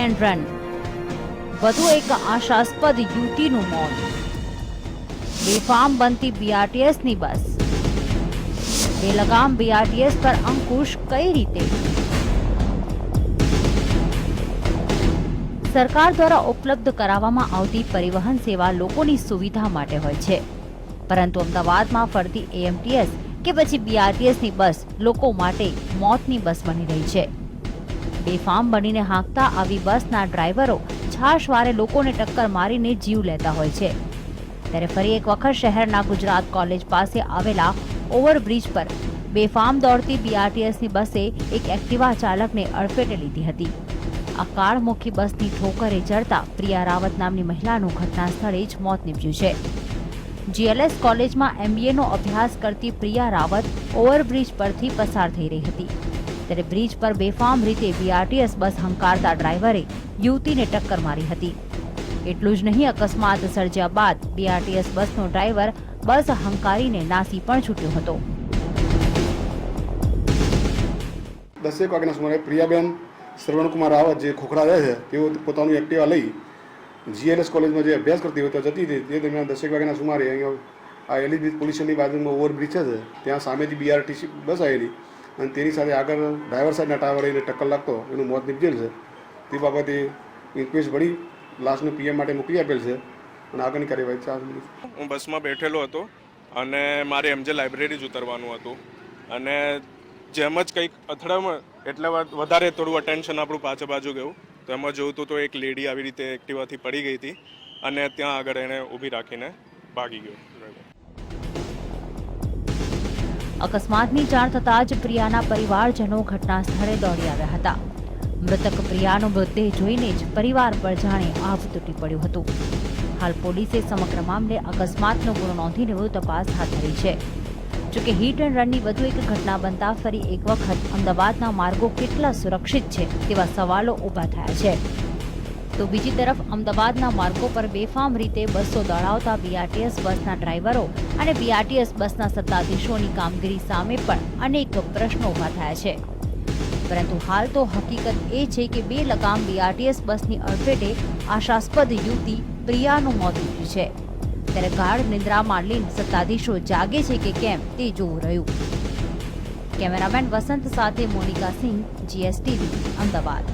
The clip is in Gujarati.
એન્ડ રન વધુ એક આશાસ્પદ યુવતીનું મોત. બેફામ બનતી બીઆરટીએસની બસ. બેલગામ બીઆરટીએસ પર અંકુશ કઈ રીતે? સરકાર દ્વારા ઉપલબ્ધ કરાવવામાં આવતી પરિવહન સેવા લોકોની સુવિધા માટે હોય છે, પરંતુ અમદાવાદમાં ફરતી એએમટીએસ કે પછી બીઆરટીએસની બસ લોકો માટે મોતની બસ બની રહી છે. બેફામ બનીને હાંકતા આવી બસના ડ્રાઈવરો છાશવારે લોકોને ટક્કર મારીને જીવ લેતા હોય છે. ત્યારે ફરી એક વખત શહેરના ગુજરાત કોલેજ પાસે આવેલા ઓવરબ્રિજ પર બેફામ દોડતી બીઆરટીએસની બસે એક એક્ટિવા ચાલકને અડફેટે લીધી હતી. આ કાળમુખી બસની ઠોકરે ચડતા પ્રિયા રાવત નામની મહિલાનું ઘટના સ્થળે જ મોત નીપજ્યું છે. જીએલએસ કોલેજમાં એમબીએનો અભ્યાસ કરતી પ્રિયા રાવત ઓવરબ્રિજ પરથી પસાર થઈ રહી હતી. ત્યારે બ્રિજ પર બેફામ રીતે બીઆરટીએસ બસ હંકારતા ડ્રાઈવરે યુવતીને ટક્કર મારી હતી. એટલું જ નહીં, અકસ્માત સર્જ્યા બાદ બીઆરટીએસ બસનો ડ્રાઈવર બસ હંકારીને નાસી પણ છૂટ્યો હતો. 10 વાગ્યાના સુમારે પ્રિયાબેન શ્રવણકુમાર રાવત જે ખોખરા રહે છે તેઓ પોતાનું એક્ટિવા લઈ જીએલએસ કોલેજમાં જે અભ્યાસ કરતી હોય તો જતી હતી. તે દરમિયાન 10 વાગ્યાના સુમારે અહીંયા આ એલિબ્રિજ પોલીસ સ્ટેશનની બાજુમાં ઓવરબ્રિજ છે ત્યાં સામેથી બીઆરટીસી બસ આવેલી અને તેની સાથે આગળ ડ્રાઈવર સાઈડના ટાવરે એને ટક્કર લાગતો એનું મોત નીપજેલ છે. તે બાબતે ઇન્ક્વેસ્ટ ભરી લાશને પીએમ માટે મોકલી આપેલ છે અને આગળની કાર્યવાહી ચાલુ છે. હું બસમાં બેઠેલો હતો અને મારે એમજે લાઇબ્રેરી જ ઉતરવાનું હતું અને જેમ જ કંઈક અથડામણ એટલે વધારે થોડું અટેન્શન આપણું પાછળ ગયું તો એમાં જોયું તો એક લેડી આવી રીતે એક્ટિવાથી પડી ગઈ હતી અને ત્યાં આગળ એણે ઊભી રાખીને ભાગી ગયો. અકસ્માતની જાણ થતાં જ પ્રિયાના પરિવારજનો ઘટના સ્થળે દોડી આવ્યા હતા. મૃતક પ્રિયાનો મૃતદેહ જોઈને જ પરિવાર પર જાણે આભ તૂટી પડ્યું હતું. હાલ પોલીસે સમગ્ર મામલે અકસ્માતનો ગુનો નોંધીને વધુ તપાસ હાથ ધરી છે. જોકે હિટ એન્ડ રનની વધુ એક ઘટના બનતા ફરી એક વખત અમદાવાદના માર્ગો કેટલા સુરક્ષિત છે તેવા સવાલો ઊભા થયા છે. તો બીજી તરફ અમદાવાદના માર્ગો પર બેફામ રીતે બસો દોડાવતા બીઆરટીએસ બસના ડ્રાઈવરો અને બીઆરટીએસ બસના સત્તાધીશોની કામગીરી સામે પણ અનેક પ્રશ્નો ઊભા થયા છે. પરંતુ હાલ તો હકીકત એ છે કે બેલગામ બીઆરટીએસ બસની અડફેટે આશાસ્પદ યુવતી પ્રિયાનું મોત નીપજ્યું છે. ત્યારે ગાઢ નિંદ્રામાં લીન સત્તાધીશો જાગે છે કે કેમ તે જોવું રહ્યું. કેમેરામેન વસંત સાથે મોનિકા સિંહ, જીએસટીવી, અમદાવાદ.